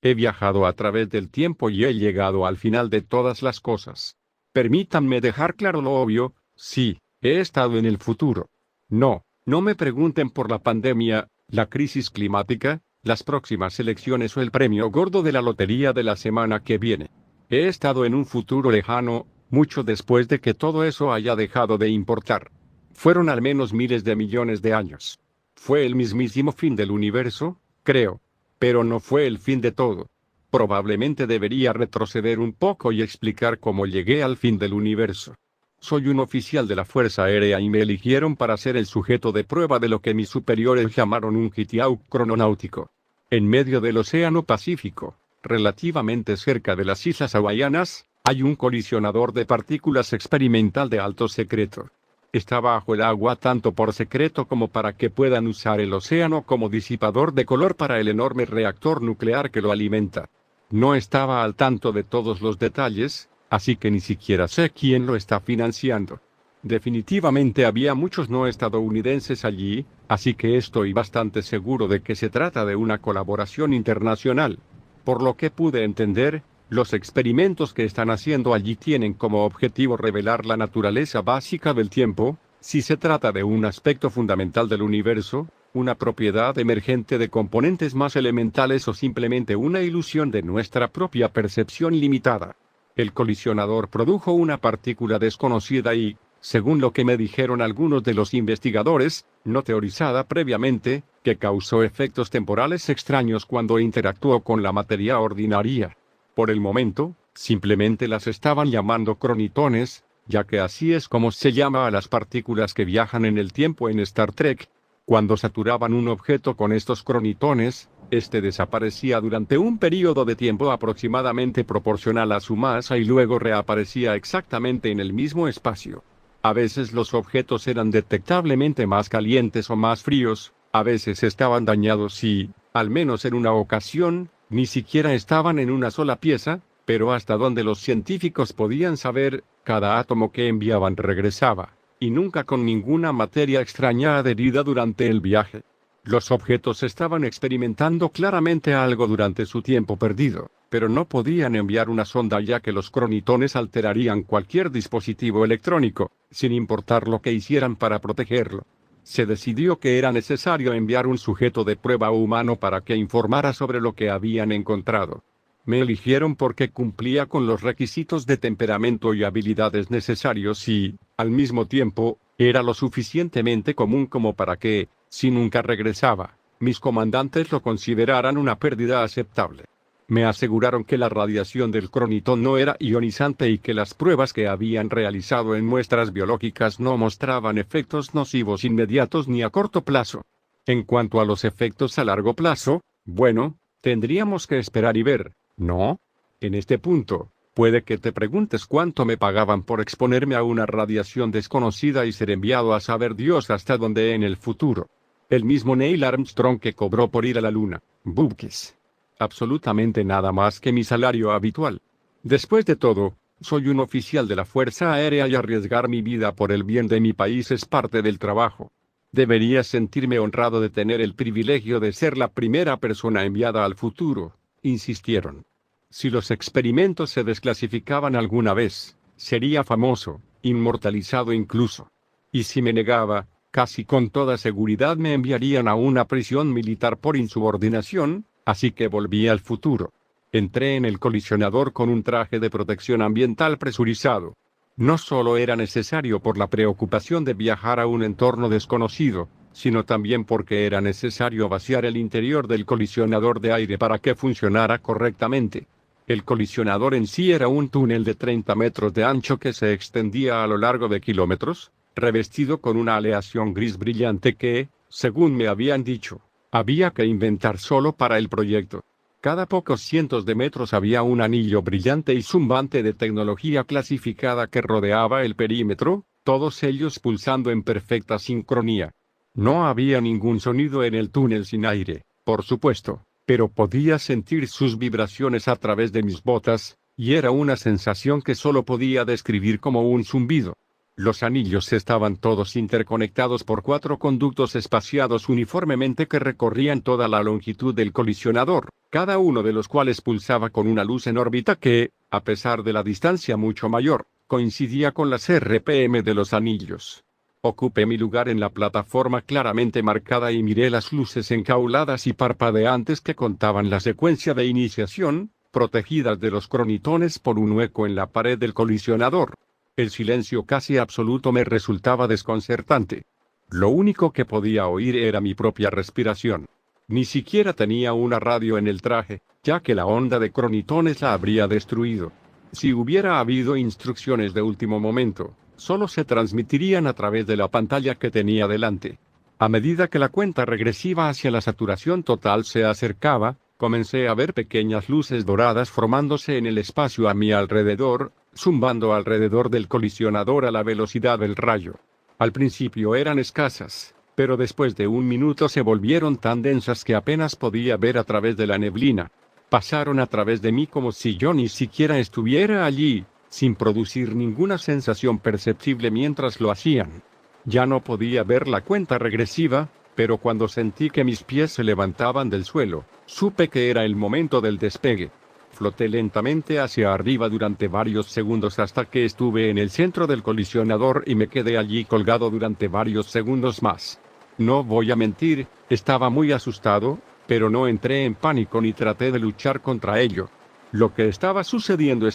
He viajado a través del tiempo y he llegado al final de todas las cosas. Permítanme dejar claro lo obvio, sí, he estado en el futuro. No me pregunten por la pandemia, la crisis climática, las próximas elecciones o el premio gordo de la lotería de la semana que viene. He estado en un futuro lejano, mucho después de que todo eso haya dejado de importar. Fueron al menos miles de millones de años. Fue el mismísimo fin del universo, creo. Pero no fue el fin de todo. Probablemente debería retroceder un poco y explicar cómo llegué al fin del universo. Soy un oficial de la Fuerza Aérea y me eligieron para ser el sujeto de prueba de lo que mis superiores llamaron un hitiau crononáutico. En medio del Océano Pacífico, relativamente cerca de las Islas Hawaianas, hay un colisionador de partículas experimental de alto secreto. Está bajo el agua tanto por secreto como para que puedan usar el océano como disipador de calor para el enorme reactor nuclear que lo alimenta. No estaba al tanto de todos los detalles, así que ni siquiera sé quién lo está financiando. Definitivamente había muchos no estadounidenses allí, así que estoy bastante seguro de que se trata de una colaboración internacional. Por lo que pude entender, los experimentos que están haciendo allí tienen como objetivo revelar la naturaleza básica del tiempo, si se trata de un aspecto fundamental del universo, una propiedad emergente de componentes más elementales o simplemente una ilusión de nuestra propia percepción limitada. El colisionador produjo una partícula desconocida y, según lo que me dijeron algunos de los investigadores, no teorizada previamente, que causó efectos temporales extraños cuando interactuó con la materia ordinaria. Por el momento, simplemente las estaban llamando cronitones, ya que así es como se llama a las partículas que viajan en el tiempo en Star Trek. Cuando saturaban un objeto con estos cronitones, este desaparecía durante un período de tiempo aproximadamente proporcional a su masa y luego reaparecía exactamente en el mismo espacio. A veces los objetos eran detectablemente más calientes o más fríos, a veces estaban dañados y, al menos en una ocasión, ni siquiera estaban en una sola pieza, pero hasta donde los científicos podían saber, cada átomo que enviaban regresaba, y nunca con ninguna materia extraña adherida durante el viaje. Los objetos estaban experimentando claramente algo durante su tiempo perdido, pero no podían enviar una sonda ya que los cronitones alterarían cualquier dispositivo electrónico, sin importar lo que hicieran para protegerlo. Se decidió que era necesario enviar un sujeto de prueba humano para que informara sobre lo que habían encontrado. Me eligieron porque cumplía con los requisitos de temperamento y habilidades necesarios y, al mismo tiempo, era lo suficientemente común como para que, si nunca regresaba, mis comandantes lo consideraran una pérdida aceptable. Me aseguraron que la radiación del cronitón no era ionizante y que las pruebas que habían realizado en muestras biológicas no mostraban efectos nocivos inmediatos ni a corto plazo. En cuanto a los efectos a largo plazo, bueno, tendríamos que esperar y ver, ¿no? En este punto, puede que te preguntes cuánto me pagaban por exponerme a una radiación desconocida y ser enviado a saber Dios hasta dónde en el futuro. El mismo Neil Armstrong que cobró por ir a la Luna. Bubkis. Absolutamente nada más que mi salario habitual. Después de todo, soy un oficial de la Fuerza Aérea y arriesgar mi vida por el bien de mi país es parte del trabajo. Debería sentirme honrado de tener el privilegio de ser la primera persona enviada al futuro, insistieron. Si los experimentos se desclasificaban alguna vez, sería famoso, inmortalizado incluso. Y si me negaba, casi con toda seguridad me enviarían a una prisión militar por insubordinación, así que volví al futuro. Entré en el colisionador con un traje de protección ambiental presurizado. No solo era necesario por la preocupación de viajar a un entorno desconocido, sino también porque era necesario vaciar el interior del colisionador de aire para que funcionara correctamente. El colisionador en sí era un túnel de 30 metros de ancho que se extendía a lo largo de kilómetros, revestido con una aleación gris brillante que, según me habían dicho, había que inventar solo para el proyecto. Cada pocos cientos de metros había un anillo brillante y zumbante de tecnología clasificada que rodeaba el perímetro, todos ellos pulsando en perfecta sincronía. No había ningún sonido en el túnel sin aire, por supuesto, pero podía sentir sus vibraciones a través de mis botas, y era una sensación que solo podía describir como un zumbido. Los anillos estaban todos interconectados por 4 conductos espaciados uniformemente que recorrían toda la longitud del colisionador, cada uno de los cuales pulsaba con una luz en órbita que, a pesar de la distancia mucho mayor, coincidía con las RPM de los anillos. Ocupé mi lugar en la plataforma claramente marcada y miré las luces encauladas y parpadeantes que contaban la secuencia de iniciación, protegidas de los cronitones por un hueco en la pared del colisionador. El silencio casi absoluto me resultaba desconcertante. Lo único que podía oír era mi propia respiración. Ni siquiera tenía una radio en el traje, ya que la onda de cronitones la habría destruido. Si hubiera habido instrucciones de último momento, solo se transmitirían a través de la pantalla que tenía delante. A medida que la cuenta regresiva hacia la saturación total se acercaba, comencé a ver pequeñas luces doradas formándose en el espacio a mi alrededor, zumbando alrededor del colisionador a la velocidad del rayo. Al principio eran escasas, pero después de un minuto se volvieron tan densas que apenas podía ver a través de la neblina. Pasaron a través de mí como si yo ni siquiera estuviera allí, sin producir ninguna sensación perceptible mientras lo hacían. Ya no podía ver la cuenta regresiva, pero cuando sentí que mis pies se levantaban del suelo, supe que era el momento del despegue. Floté lentamente hacia arriba durante varios segundos hasta que estuve en el centro del colisionador y me quedé allí colgado durante varios segundos más. No voy a mentir, estaba muy asustado, pero no entré en pánico ni traté de luchar contra ello. Lo que estaba sucediendo,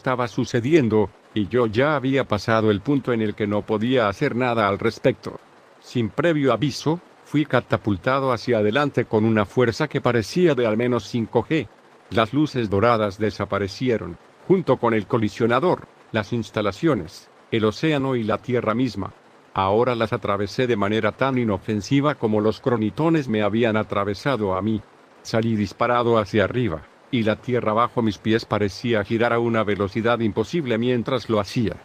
y yo ya había pasado el punto en el que no podía hacer nada al respecto. Sin previo aviso, fui catapultado hacia adelante con una fuerza que parecía de al menos 5G. Las luces doradas desaparecieron, junto con el colisionador, las instalaciones, el océano y la tierra misma. Ahora las atravesé de manera tan inofensiva como los cronitones me habían atravesado a mí. Salí disparado hacia arriba, y la tierra bajo mis pies parecía girar a una velocidad imposible mientras lo hacía.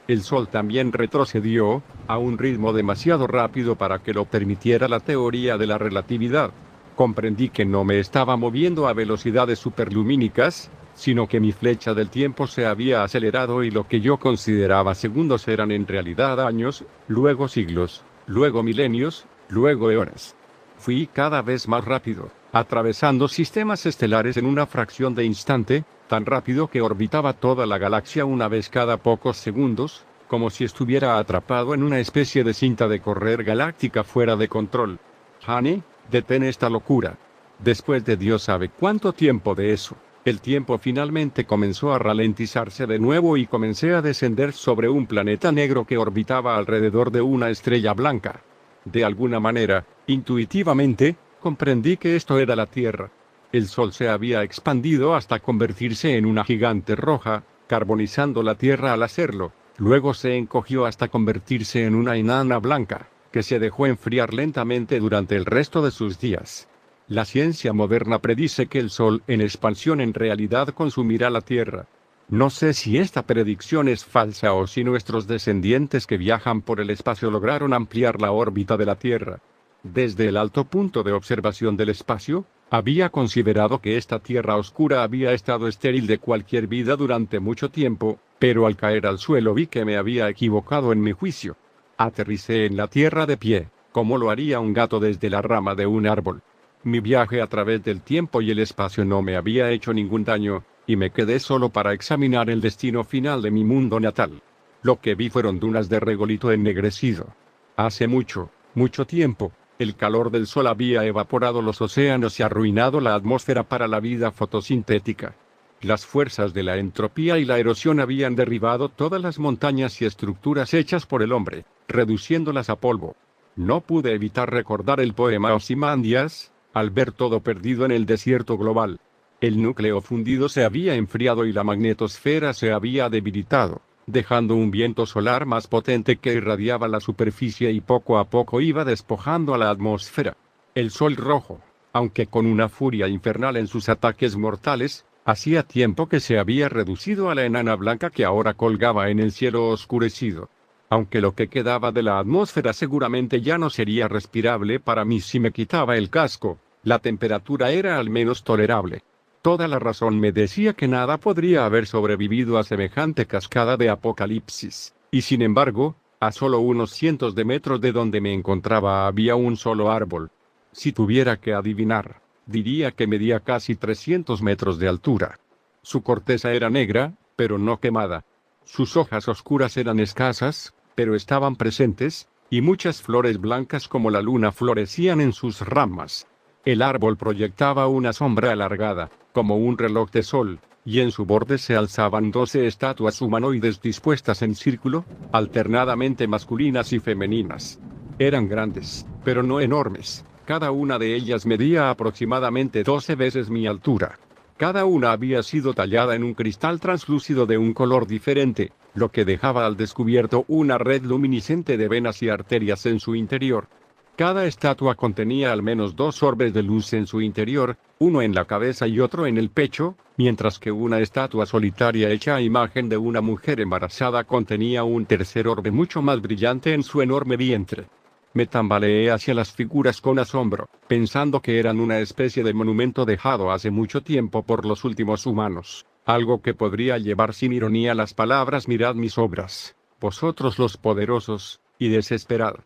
El sol también retrocedió, a un ritmo demasiado rápido para que lo permitiera la teoría de la relatividad. Comprendí que no me estaba moviendo a velocidades superlumínicas, sino que mi flecha del tiempo se había acelerado y lo que yo consideraba segundos eran en realidad años, luego siglos, luego milenios, luego eones. Fui cada vez más rápido, atravesando sistemas estelares en una fracción de instante, tan rápido que orbitaba toda la galaxia una vez cada pocos segundos, como si estuviera atrapado en una especie de cinta de correr galáctica fuera de control. Honey, detén esta locura. Después de Dios sabe cuánto tiempo de eso, el tiempo finalmente comenzó a ralentizarse de nuevo y comencé a descender sobre un planeta negro que orbitaba alrededor de una estrella blanca. De alguna manera, intuitivamente, comprendí que esto era la Tierra. El Sol se había expandido hasta convertirse en una gigante roja, carbonizando la Tierra al hacerlo. Luego se encogió hasta convertirse en una enana blanca, que se dejó enfriar lentamente durante el resto de sus días. La ciencia moderna predice que el Sol en expansión en realidad consumirá la Tierra. No sé si esta predicción es falsa o si nuestros descendientes que viajan por el espacio lograron ampliar la órbita de la Tierra. Desde el alto punto de observación del espacio, había considerado que esta Tierra oscura había estado estéril de cualquier vida durante mucho tiempo, pero al caer al suelo vi que me había equivocado en mi juicio. Aterricé en la Tierra de pie, como lo haría un gato desde la rama de un árbol. Mi viaje a través del tiempo y el espacio no me había hecho ningún daño, y me quedé solo para examinar el destino final de mi mundo natal. Lo que vi fueron dunas de regolito ennegrecido. Hace mucho, mucho tiempo, el calor del sol había evaporado los océanos y arruinado la atmósfera para la vida fotosintética. Las fuerzas de la entropía y la erosión habían derribado todas las montañas y estructuras hechas por el hombre, reduciéndolas a polvo. No pude evitar recordar el poema Ozymandias, al ver todo perdido en el desierto global. El núcleo fundido se había enfriado y la magnetosfera se había debilitado, dejando un viento solar más potente que irradiaba la superficie y poco a poco iba despojando a la atmósfera. El sol rojo, aunque con una furia infernal en sus ataques mortales, hacía tiempo que se había reducido a la enana blanca que ahora colgaba en el cielo oscurecido. Aunque lo que quedaba de la atmósfera seguramente ya no sería respirable para mí si me quitaba el casco, la temperatura era al menos tolerable. Toda la razón me decía que nada podría haber sobrevivido a semejante cascada de apocalipsis, y sin embargo, A solo unos cientos de metros de donde me encontraba había un solo árbol. Si tuviera que adivinar, diría que medía casi 300 metros de altura. Su corteza era negra, pero no quemada. Sus hojas oscuras eran escasas, pero estaban presentes, y muchas flores blancas como la luna florecían en sus ramas. El árbol proyectaba una sombra alargada, como un reloj de sol, y en su borde se alzaban 12 estatuas humanoides dispuestas en círculo, alternadamente masculinas y femeninas. Eran grandes, pero no enormes. Cada una de ellas medía aproximadamente 12 veces mi altura. Cada una había sido tallada en un cristal translúcido de un color diferente, lo que dejaba al descubierto una red luminiscente de venas y arterias en su interior. Cada estatua contenía al menos 2 orbes de luz en su interior, uno en la cabeza y otro en el pecho, mientras que una estatua solitaria hecha a imagen de una mujer embarazada contenía un tercer orbe mucho más brillante en su enorme vientre. Me tambaleé hacia las figuras con asombro, pensando que eran una especie de monumento dejado hace mucho tiempo por los últimos humanos, algo que podría llevar sin ironía las palabras «mirad mis obras, vosotros los poderosos», y desesperad.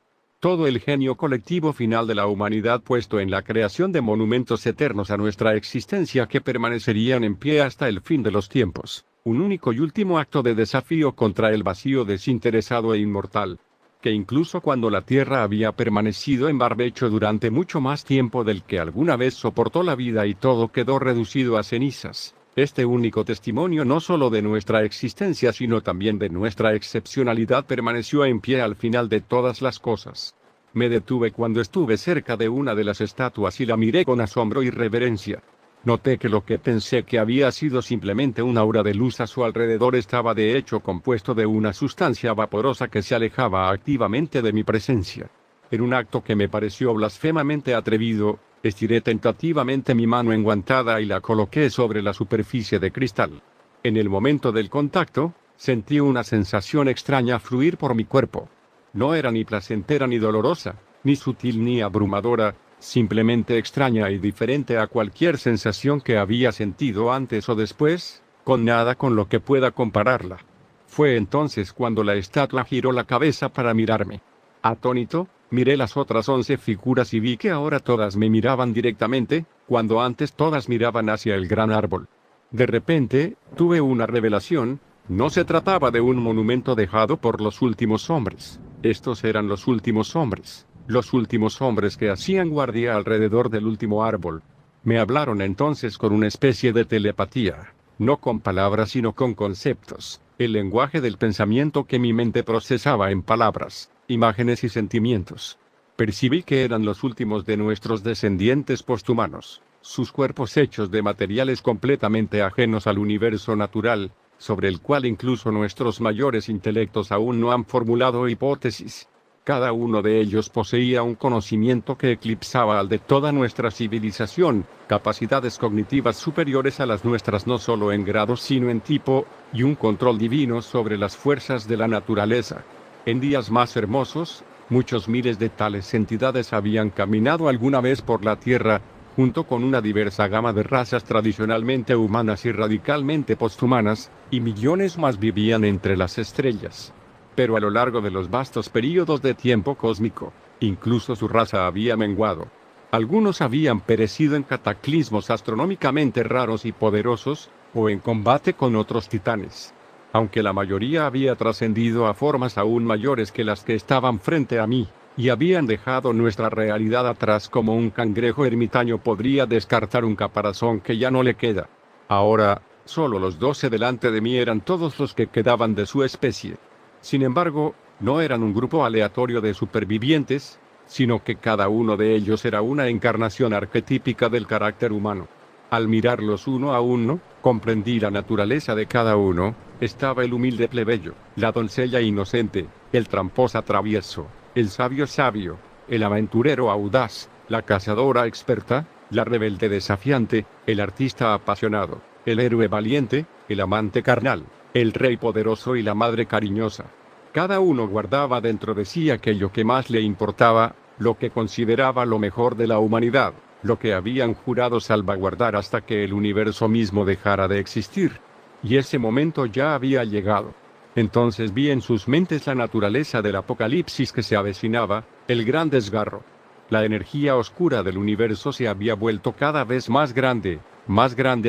Todo el genio colectivo final de la humanidad puesto en la creación de monumentos eternos a nuestra existencia que permanecerían en pie hasta el fin de los tiempos, un único y último acto de desafío contra el vacío desinteresado e inmortal, que incluso cuando la Tierra había permanecido en barbecho durante mucho más tiempo del que alguna vez soportó la vida y todo quedó reducido a cenizas, este único testimonio no solo de nuestra existencia sino también de nuestra excepcionalidad permaneció en pie al final de todas las cosas. Me detuve cuando estuve cerca de una de las estatuas y la miré con asombro y reverencia. Noté que lo que pensé que había sido simplemente una aura de luz a su alrededor estaba de hecho compuesto de una sustancia vaporosa que se alejaba activamente de mi presencia. En un acto que me pareció blasfemamente atrevido, estiré tentativamente mi mano enguantada y la coloqué sobre la superficie de cristal. En el momento del contacto, sentí una sensación extraña fluir por mi cuerpo. No era ni placentera ni dolorosa, ni sutil ni abrumadora, simplemente extraña y diferente a cualquier sensación que había sentido antes o después, con nada con lo que pueda compararla. Fue entonces cuando la estatua giró la cabeza para mirarme. Atónito, miré las otras 11 figuras y vi que ahora todas me miraban directamente, cuando antes todas miraban hacia el gran árbol. De repente, tuve una revelación, no se trataba de un monumento dejado por los últimos hombres, estos eran los últimos hombres. Los últimos hombres que hacían guardia alrededor del último árbol. Me hablaron entonces con una especie de telepatía, no con palabras sino con conceptos, el lenguaje del pensamiento que mi mente procesaba en palabras, imágenes y sentimientos. Percibí que eran los últimos de nuestros descendientes posthumanos, sus cuerpos hechos de materiales completamente ajenos al universo natural, sobre el cual incluso nuestros mayores intelectos aún no han formulado hipótesis. Cada uno de ellos poseía un conocimiento que eclipsaba al de toda nuestra civilización, capacidades cognitivas superiores a las nuestras no solo en grado sino en tipo, y un control divino sobre las fuerzas de la naturaleza. En días más hermosos, muchos miles de tales entidades habían caminado alguna vez por la Tierra, junto con una diversa gama de razas tradicionalmente humanas y radicalmente posthumanas, y millones más vivían entre las estrellas. Pero a lo largo de los vastos períodos de tiempo cósmico, incluso su raza había menguado. Algunos habían perecido en cataclismos astronómicamente raros y poderosos, o en combate con otros titanes. Aunque la mayoría había trascendido a formas aún mayores que las que estaban frente a mí, y habían dejado nuestra realidad atrás como un cangrejo ermitaño podría descartar un caparazón que ya no le queda. Ahora, solo los 12 delante de mí eran todos los que quedaban de su especie. Sin embargo, no eran un grupo aleatorio de supervivientes, sino que cada uno de ellos era una encarnación arquetípica del carácter humano. Al mirarlos uno a uno, comprendí la naturaleza de cada uno. Estaba el humilde plebeyo, la doncella inocente, el tramposa travieso, el sabio sabio, el aventurero audaz, la cazadora experta, la rebelde desafiante, el artista apasionado, el héroe valiente, el amante carnal, el rey poderoso y la madre cariñosa. Cada uno guardaba dentro de sí aquello que más le importaba, lo que consideraba lo mejor de la humanidad, lo que habían jurado salvaguardar hasta que el universo mismo dejara de existir. Y ese momento ya había llegado. Entonces vi en sus mentes la naturaleza del apocalipsis que se avecinaba, el gran desgarro. La energía oscura del universo se había vuelto cada vez más grande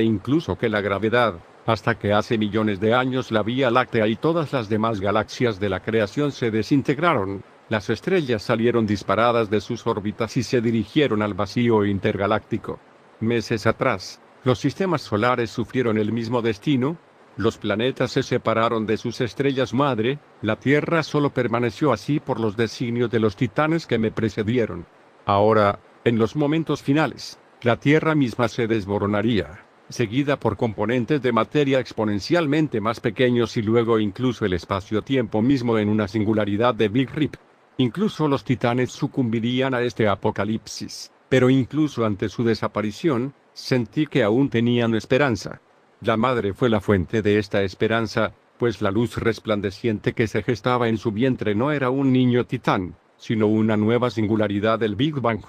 incluso que la gravedad, hasta que hace millones de años la Vía Láctea y todas las demás galaxias de la creación se desintegraron. Las estrellas salieron disparadas de sus órbitas y se dirigieron al vacío intergaláctico. Meses atrás, los sistemas solares sufrieron el mismo destino. Los planetas se separaron de sus estrellas madre, la Tierra solo permaneció así por los designios de los titanes que me precedieron. Ahora, en los momentos finales, la Tierra misma se desmoronaría, seguida por componentes de materia exponencialmente más pequeños y luego incluso el espacio-tiempo mismo en una singularidad de Big Rip. Incluso los titanes sucumbirían a este apocalipsis, pero incluso ante su desaparición, sentí que aún tenían esperanza. La madre fue la fuente de esta esperanza, pues la luz resplandeciente que se gestaba en su vientre no era un niño titán, sino una nueva singularidad del Big Bang.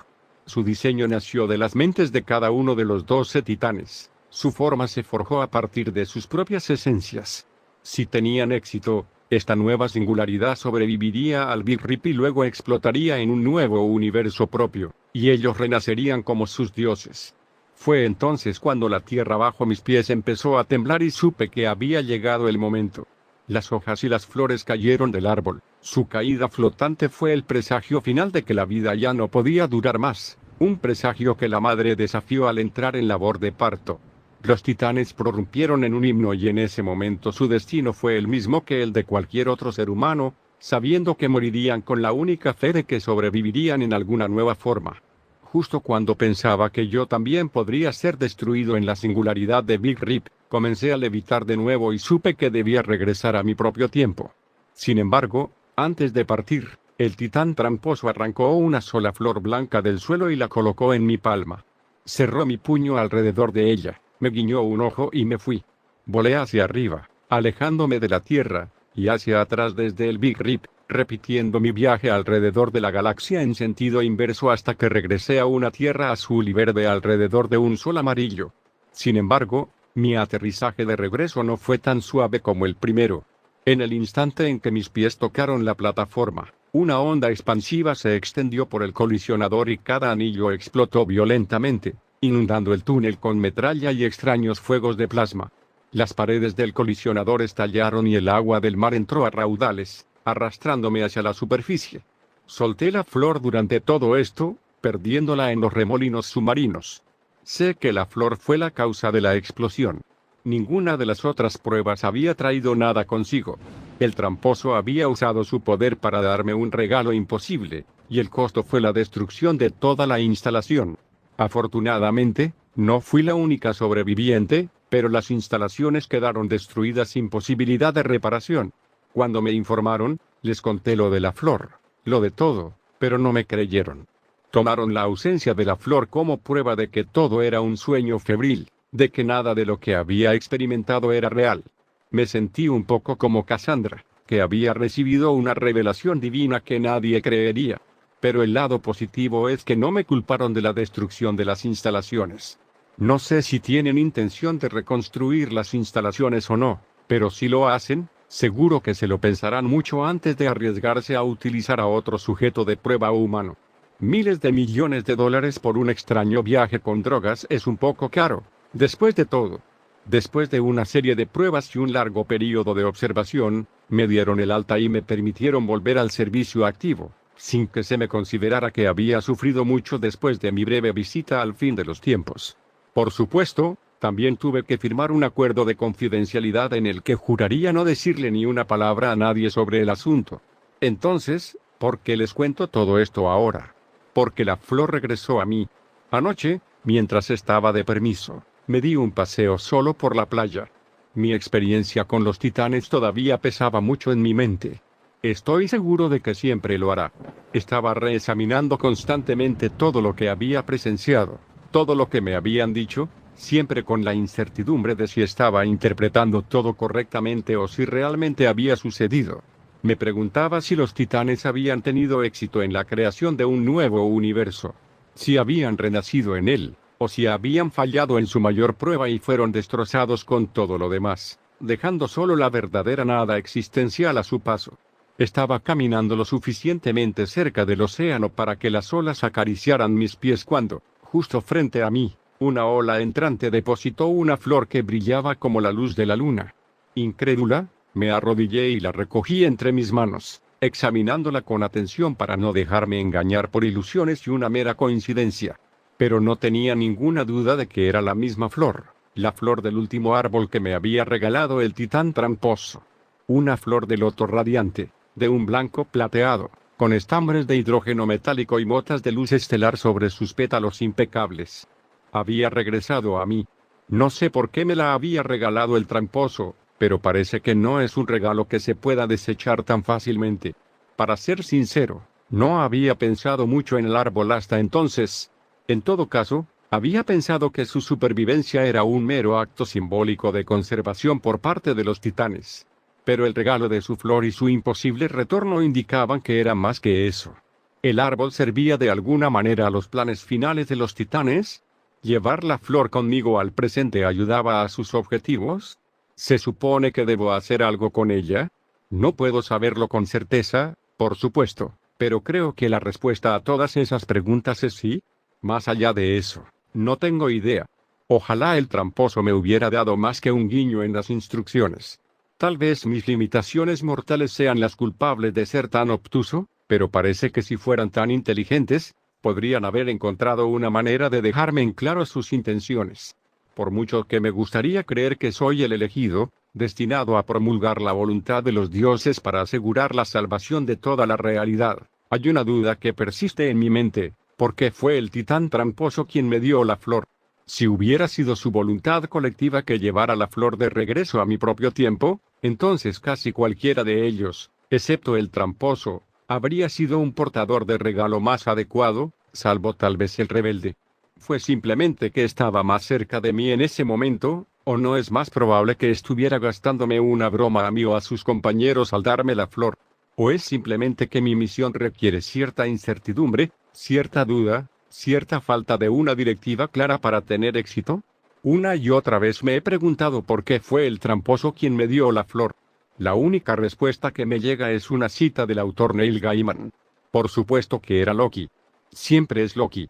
Su diseño nació de las mentes de cada uno de los 12 titanes. Su forma se forjó a partir de sus propias esencias. Si tenían éxito, esta nueva singularidad sobreviviría al Big Rip y luego explotaría en un nuevo universo propio, y ellos renacerían como sus dioses. Fue entonces cuando la tierra bajo mis pies empezó a temblar y supe que había llegado el momento. Las hojas y las flores cayeron del árbol. Su caída flotante fue el presagio final de que la vida ya no podía durar más, un presagio que la madre desafió al entrar en labor de parto. Los titanes prorrumpieron en un himno y en ese momento su destino fue el mismo que el de cualquier otro ser humano, sabiendo que morirían con la única fe de que sobrevivirían en alguna nueva forma. Justo cuando pensaba que yo también podría ser destruido en la singularidad de Big Rip, comencé a levitar de nuevo y supe que debía regresar a mi propio tiempo. Sin embargo, antes de partir, el titán tramposo arrancó una sola flor blanca del suelo y la colocó en mi palma. Cerró mi puño alrededor de ella, me guiñó un ojo y me fui. Volé hacia arriba, alejándome de la Tierra, y hacia atrás desde el Big Rip, repitiendo mi viaje alrededor de la galaxia en sentido inverso hasta que regresé a una Tierra azul y verde alrededor de un sol amarillo. Sin embargo, mi aterrizaje de regreso no fue tan suave como el primero. En el instante en que mis pies tocaron la plataforma, una onda expansiva se extendió por el colisionador y cada anillo explotó violentamente, inundando el túnel con metralla y extraños fuegos de plasma. Las paredes del colisionador estallaron y el agua del mar entró a raudales, arrastrándome hacia la superficie. Solté la flor durante todo esto, perdiéndola en los remolinos submarinos. Sé que la flor fue la causa de la explosión. Ninguna de las otras pruebas había traído nada consigo. El tramposo había usado su poder para darme un regalo imposible, y el costo fue la destrucción de toda la instalación. Afortunadamente, no fui la única sobreviviente, pero las instalaciones quedaron destruidas sin posibilidad de reparación. Cuando me informaron, les conté lo de la flor, lo de todo, pero no me creyeron. Tomaron la ausencia de la flor como prueba de que todo era un sueño febril, de que nada de lo que había experimentado era real. Me sentí un poco como Cassandra, que había recibido una revelación divina que nadie creería. Pero el lado positivo es que no me culparon de la destrucción de las instalaciones. No sé si tienen intención de reconstruir las instalaciones o no, pero si lo hacen, seguro que se lo pensarán mucho antes de arriesgarse a utilizar a otro sujeto de prueba humano. Miles de millones de dólares por un extraño viaje con drogas es un poco caro. Después de todo, después de una serie de pruebas y un largo periodo de observación, me dieron el alta y me permitieron volver al servicio activo, sin que se me considerara que había sufrido mucho después de mi breve visita al fin de los tiempos. Por supuesto, también tuve que firmar un acuerdo de confidencialidad en el que juraría no decirle ni una palabra a nadie sobre el asunto. Entonces, ¿por qué les cuento todo esto ahora? Porque la flor regresó a mí. Anoche, mientras estaba de permiso, me di un paseo solo por la playa. Mi experiencia con los titanes todavía pesaba mucho en mi mente. Estoy seguro de que siempre lo hará. Estaba reexaminando constantemente todo lo que había presenciado, todo lo que me habían dicho, siempre con la incertidumbre de si estaba interpretando todo correctamente o si realmente había sucedido. Me preguntaba si los titanes habían tenido éxito en la creación de un nuevo universo, si habían renacido en él, o si habían fallado en su mayor prueba y fueron destrozados con todo lo demás. dejando solo la verdadera nada existencial a su paso. Estaba caminando lo suficientemente cerca del océano para que las olas acariciaran mis pies cuando, justo frente a mí, una ola entrante depositó una flor que brillaba como la luz de la luna. Incrédula, me arrodillé y la recogí entre mis manos, examinándola con atención para no dejarme engañar por ilusiones y una mera coincidencia. Pero no tenía ninguna duda de que era la misma flor, la flor del último árbol que me había regalado el titán tramposo. Una flor de loto radiante, de un blanco plateado, con estambres de hidrógeno metálico y motas de luz estelar sobre sus pétalos impecables. Había regresado a mí. No sé por qué me la había regalado el tramposo, pero parece que no es un regalo que se pueda desechar tan fácilmente. Para ser sincero, no había pensado mucho en el árbol hasta entonces. En todo caso, había pensado que su supervivencia era un mero acto simbólico de conservación por parte de los titanes. Pero el regalo de su flor y su imposible retorno indicaban que era más que eso. ¿El árbol servía de alguna manera a los planes finales de los titanes? ¿Llevar la flor conmigo al presente ayudaba a sus objetivos? ¿Se supone que debo hacer algo con ella? No puedo saberlo con certeza, por supuesto, pero creo que la respuesta a todas esas preguntas es sí. Más allá de eso, no tengo idea. Ojalá el tramposo me hubiera dado más que un guiño en las instrucciones. Tal vez mis limitaciones mortales sean las culpables de ser tan obtuso, pero parece que si fueran tan inteligentes, podrían haber encontrado una manera de dejarme en claro sus intenciones. Por mucho que me gustaría creer que soy el elegido, destinado a promulgar la voluntad de los dioses para asegurar la salvación de toda la realidad, hay una duda que persiste en mi mente. ¿Por qué fue el titán tramposo quien me dio la flor? Si hubiera sido su voluntad colectiva que llevara la flor de regreso a mi propio tiempo, entonces casi cualquiera de ellos, excepto el tramposo, habría sido un portador de regalo más adecuado, salvo tal vez el rebelde. ¿Fue simplemente que estaba más cerca de mí en ese momento, o no es más probable que estuviera gastándome una broma a mí o a sus compañeros al darme la flor? ¿O es simplemente que mi misión requiere cierta incertidumbre, cierta duda, cierta falta de una directiva clara para tener éxito? Una y otra vez me he preguntado por qué fue el tramposo quien me dio la flor. La única respuesta que me llega es una cita del autor Neil Gaiman. Por supuesto que era Loki. Siempre es Loki.